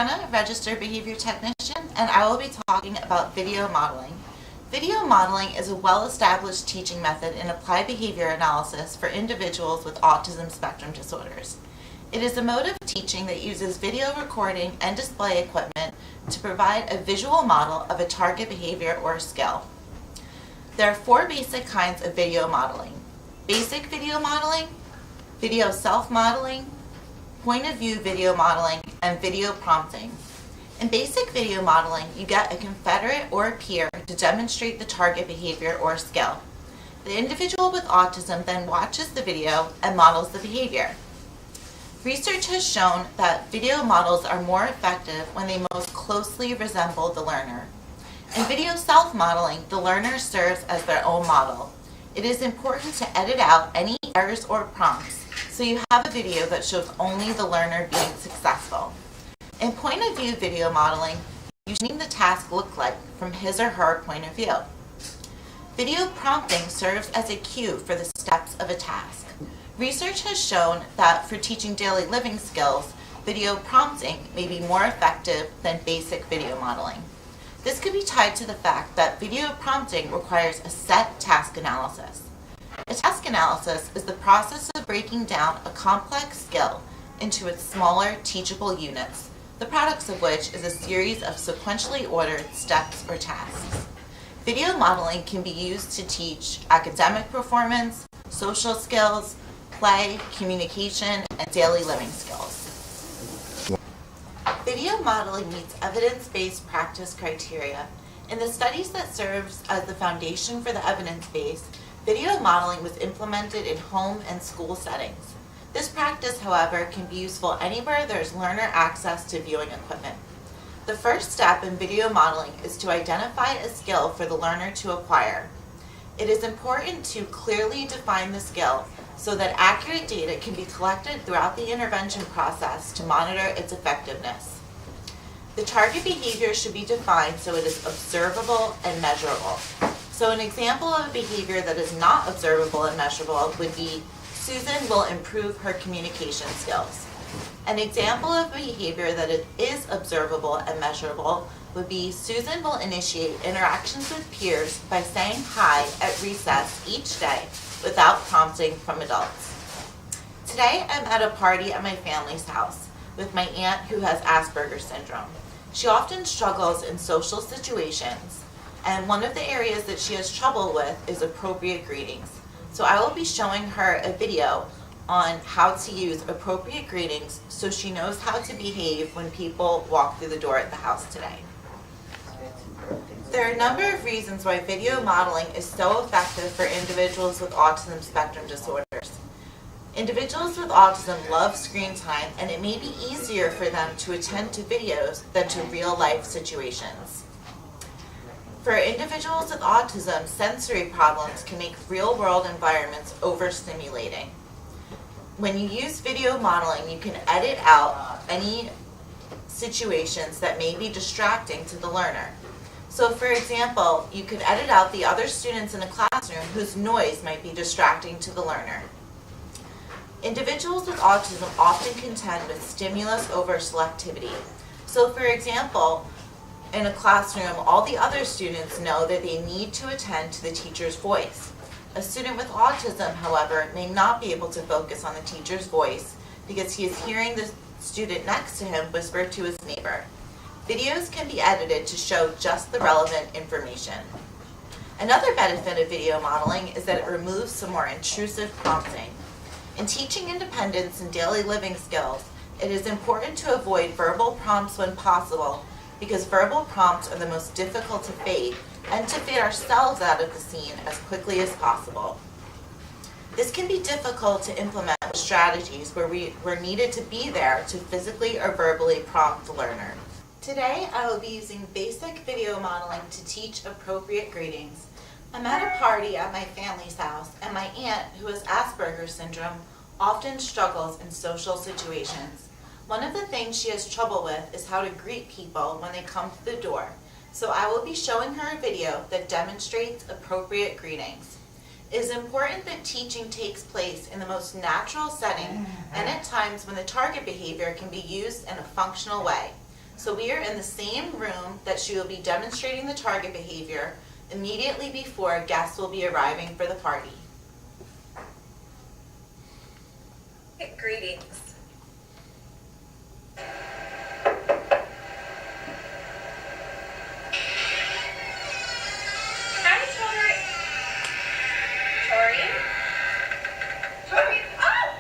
Jenna, Registered Behavior Technician, and I will be talking about video modeling. Video modeling is a well-established teaching method in applied behavior analysis for individuals with autism spectrum disorders. It is a mode of teaching that uses video recording and display equipment to provide a visual model of a target behavior or skill. There are four basic kinds of video modeling: basic video modeling, video self-modeling, point of view video modeling, and video prompting. In basic video modeling, you get a confederate or a peer to demonstrate the target behavior or skill. The individual with autism then watches the video and models the behavior. Research has shown that video models are more effective when they most closely resemble the learner. In video self-modeling, the learner serves as their own model. It is important to edit out any errors or prompts so you have a video that shows only the learner being successful. In point of view video modeling, you should name the task look like from his or her point of view. Video prompting serves as a cue for the steps of a task. Research has shown that for teaching daily living skills, video prompting may be more effective than basic video modeling. This could be tied to the fact that video prompting requires a set task analysis. A task analysis is the process of breaking down a complex skill into its smaller, teachable units, the products of which is a series of sequentially ordered steps or tasks. Video modeling can be used to teach academic performance, social skills, play, communication, and daily living skills. Video modeling meets evidence-based practice criteria. In the studies that serves as the foundation for the evidence base, video modeling was implemented in home and school settings. This practice, however, can be useful anywhere there's learner access to viewing equipment. The first step in video modeling is to identify a skill for the learner to acquire. It is important to clearly define the skill so that accurate data can be collected throughout the intervention process to monitor its effectiveness. The target behavior should be defined so it is observable and measurable. So an example of a behavior that is not observable and measurable would be Susan will improve her communication skills. An example of behavior that is observable and measurable would be Susan will initiate interactions with peers by saying hi at recess each day without prompting from adults. Today I'm at a party at my family's house with my aunt who has Asperger's syndrome. She often struggles in social situations, and one of the areas that she has trouble with is appropriate greetings. So I will be showing her a video on how to use appropriate greetings so she knows how to behave when people walk through the door at the house today. There are a number of reasons why video modeling is so effective for individuals with autism spectrum disorders. Individuals with autism love screen time, and it may be easier for them to attend to videos than to real-life situations. For individuals with autism, sensory problems can make real-world environments overstimulating. When you use video modeling, you can edit out any situations that may be distracting to the learner. So for example, you could edit out the other students in a classroom whose noise might be distracting to the learner. Individuals with autism often contend with stimulus over selectivity. So for example, in a classroom, all the other students know that they need to attend to the teacher's voice. A student with autism, however, may not be able to focus on the teacher's voice because he is hearing the student next to him whisper to his neighbor. Videos can be edited to show just the relevant information. Another benefit of video modeling is that it removes some more intrusive prompting. In teaching independence and daily living skills, it is important to avoid verbal prompts when possible because verbal prompts are the most difficult to fade and to fade ourselves out of the scene as quickly as possible. This can be difficult to implement with strategies where we're needed to be there to physically or verbally prompt the learner. Today, I will be using basic video modeling to teach appropriate greetings. I'm at a party at my family's house, and my aunt, who has Asperger's syndrome, often struggles in social situations. One of the things she has trouble with is how to greet people when they come to the door. So I will be showing her a video that demonstrates appropriate greetings. It is important that teaching takes place in the most natural setting and at times when the target behavior can be used in a functional way. So we are in the same room that she will be demonstrating the target behavior immediately before guests will be arriving for the party. Greetings. Hi, Tori. Tori? Tori? Oh!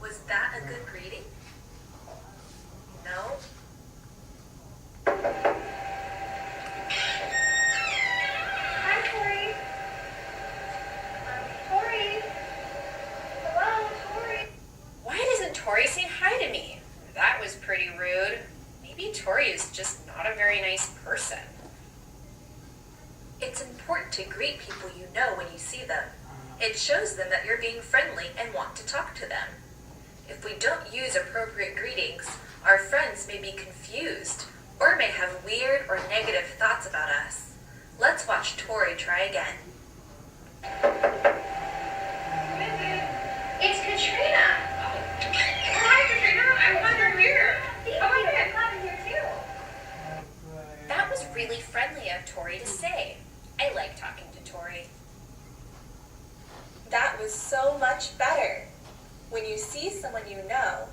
Was that a good greeting? No? Hi, Tori. Tori? Hello, Tori? Why doesn't Tori say hi to me? That was pretty rude. Maybe Tori is just not a very nice person. It's important to greet people you know when you see them. It shows them that you're being friendly and want to talk to them. If we don't use appropriate greetings, our friends may be confused or may have weird or negative thoughts about us. Let's watch Tori try again. It's Katrina. Hi, Katrina. I'm glad you're here. Oh my God, I'm glad you're here too. That was really friendly of Tori to say. I like talking to Tori. That was so much better. When you see someone you know,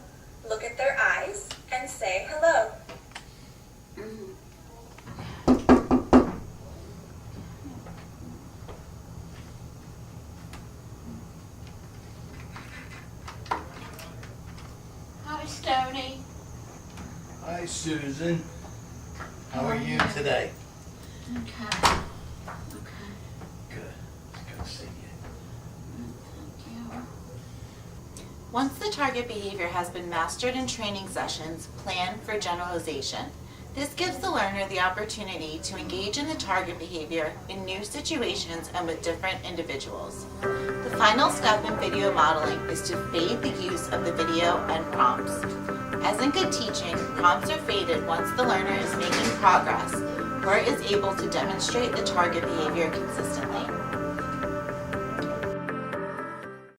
look at their eyes and say hello. Hi, Stoney. Hi, Susan. How are you today? Okay. Good. Good to see you. Thank you. Once the target behavior has been mastered in training sessions, plan for generalization. This gives the learner the opportunity to engage in the target behavior in new situations and with different individuals. The final step in video modeling is to fade the use of the video and prompts. As in good teaching, prompts are faded once the learner is making progress or is able to demonstrate the target behavior consistently.